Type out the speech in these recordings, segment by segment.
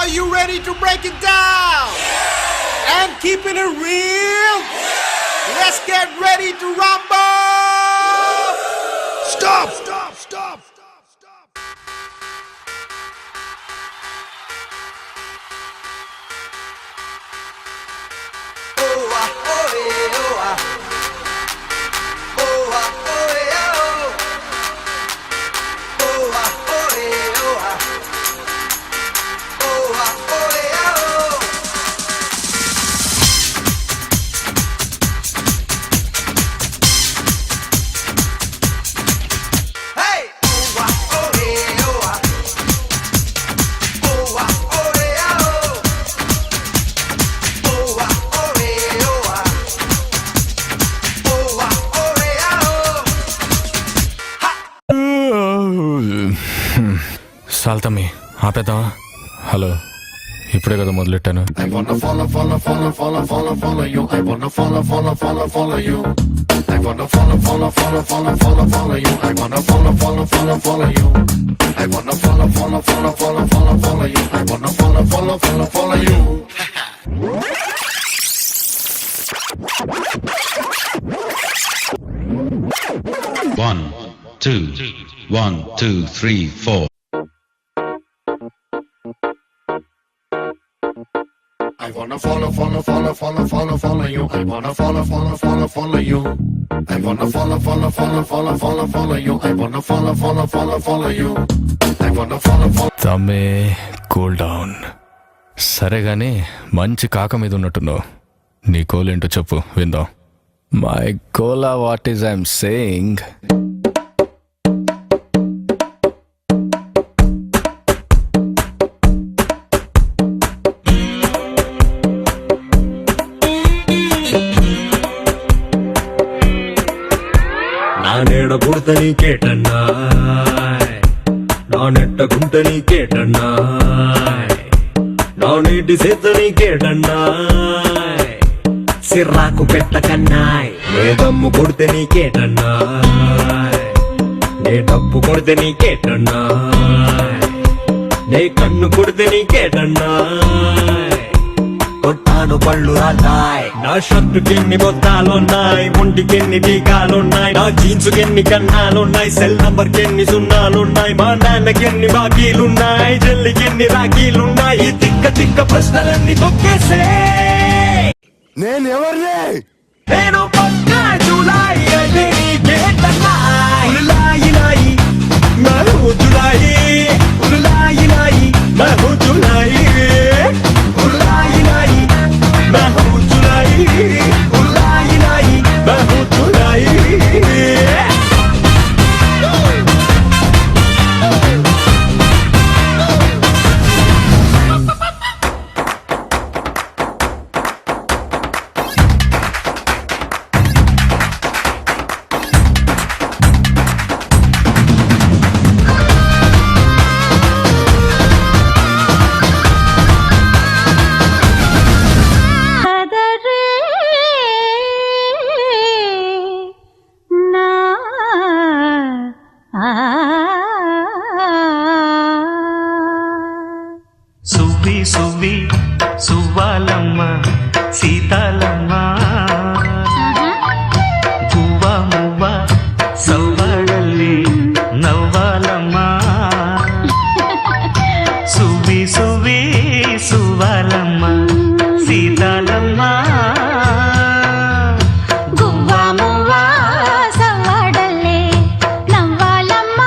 Are you ready to break it down? Yeah. And keeping it real? Yeah. Let's get ready to rumble! Stop! Stop! Stop! Stop! Stop! Oh, oh, oh, oh. సాల్తమ్మి ఆపేద్దామా? Hello, ఇప్పుడే కదా మొదలెట్టాను. One, two, 1, 2, 3, 4. I wanna follow you. I wanna follow you. I wanna follow you. I wanna follow you. I wanna follow. తమ్మే, cool down. సరే గాని మంచి కాక మీద ఉన్నట్టున్నావు. నీ కోల్ ఏంటో చెప్పు, విందాం. మై కోలా, వాట్ ఈస్ ఐఎమ్ సేయింగ్? నేడ పుడత నీకేటన్నా, నా నెట్ట గుంట నీకేటన్నా, నా నీటి సేత నీకేటన్నా, సిర్రాకు పెట్టకన్నాయ్. నే దమ్ము కొడితే నీకేటన్నా, నే డబ్బు కొడితే నీకేటన్నా, నే కన్ను కొడితే నీకేటన్నా, కొట్టాను పళ్ళు రాతాయ్. నా షర్టుకెన్ని బొత్తాలున్నాయి, ఒంటికెన్ని టీకాలున్నాయి, నా జీన్సుకెన్ని కన్నాలున్నాయి, సెల్ నంబర్ కెన్ని సున్నాలున్నాయి, మా నాన్నకెన్ని బాకీలున్నాయి, చెల్లికెన్ని రాఖీలున్నాయి. ఈ తిక్క తిక్క ప్రశ్నలన్నీ తొక్కేసే నేనెవర్నే? నేను పక్కా జూలై అంటే నీకేటన్నాయ్. ఉలాయి లాయి మహూ జులాయి, ఉలాయి లాయి మహూ జులాయి, ఉలాయి లాయి మహూ జులాయి, ఉలాయి లాయి మహూ జులాయి. సువ్వి సువ్వి సువ్వాలమ్మ సీతాలమ్మ, గువ్వ మువ్వ సవ్వాడల్లి నవ్వాలమ్మ. సువ్వి సువ్వి సువ్వాలమ్మ సీతాలమ్మ, గువ్వ మువ్వ సవ్వాడల్లి నవ్వాలమ్మ.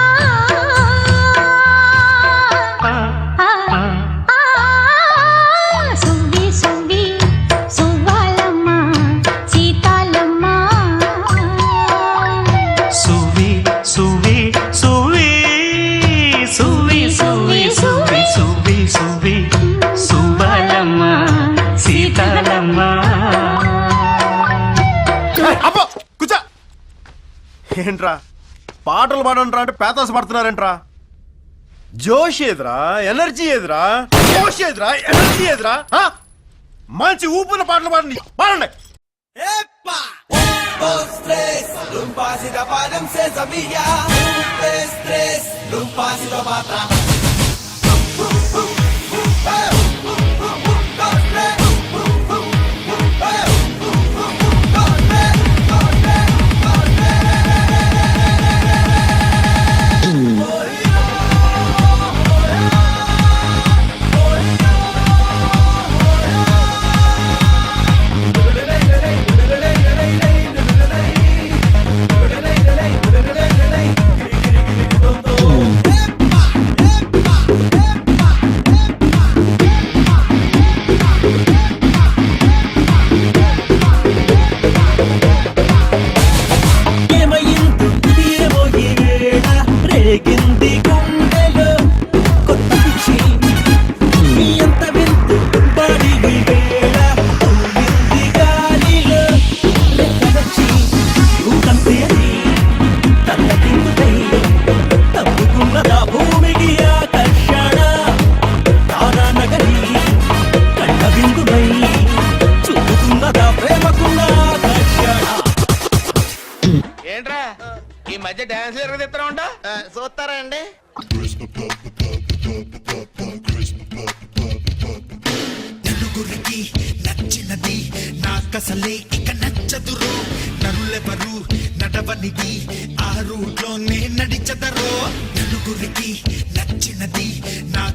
సువ్వి సువ్వి సువ్వాలమ్మ సీతాలమ్మ, సువ్వి సువ్వి సువ్వి సువ్వి సువ్వి సువ్వి సువ్వి సువ్వి సువ్వాలమ్మ సీతాలమ్మ. అబ్బో కూర్చో. ఏంట్రా పాటలు పాడంట్రా అంటే పేతాస పడుతున్నారేంట్రా? జోష్ ఏదిరా, ఎనర్జీ ఏదిరా, జోష్ ఏదిరా, ఎనర్జీ ఏదిరా? మంచి ఊపున పాటలు పాడండి, పాడండి. Dos, tres, un pasito para dem se sabía. Un, tres, un pasito para atrás.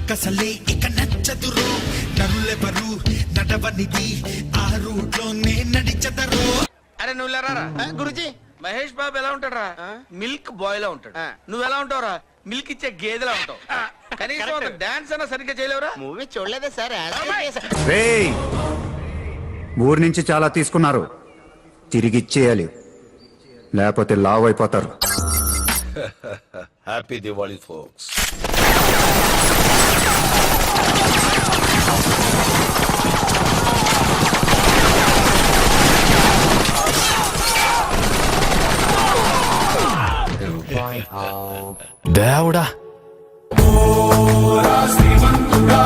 నాకసలే ఇక నచ్చదురు నరులెవరు నడవనిది ఆ రూట్లోనే నడిచెదరు. అరే నువ్వు లేరా గురుజీ మహేష్ బాబు ఎలా ఉంటాడురా మిల్క్ బాయ్ లా ఉంటాడు నువ్వు ఎలా ఉంటావురా మిల్క్ ఇచ్చే గేదెలా ఉంటావు కనీసం డాన్స్ అన్నా సరిగ్గా చేయలేవురా మూవీ చూడలేదే సార్ రేయ్, ఊరి నుంచి చాలా తీసుకున్నారు, తిరిగి ఇచ్చేయాలి, లేకపోతే లావ్ అయిపోతారు. Happy Diwali folks. దేవుడా శ్రీమంతుడా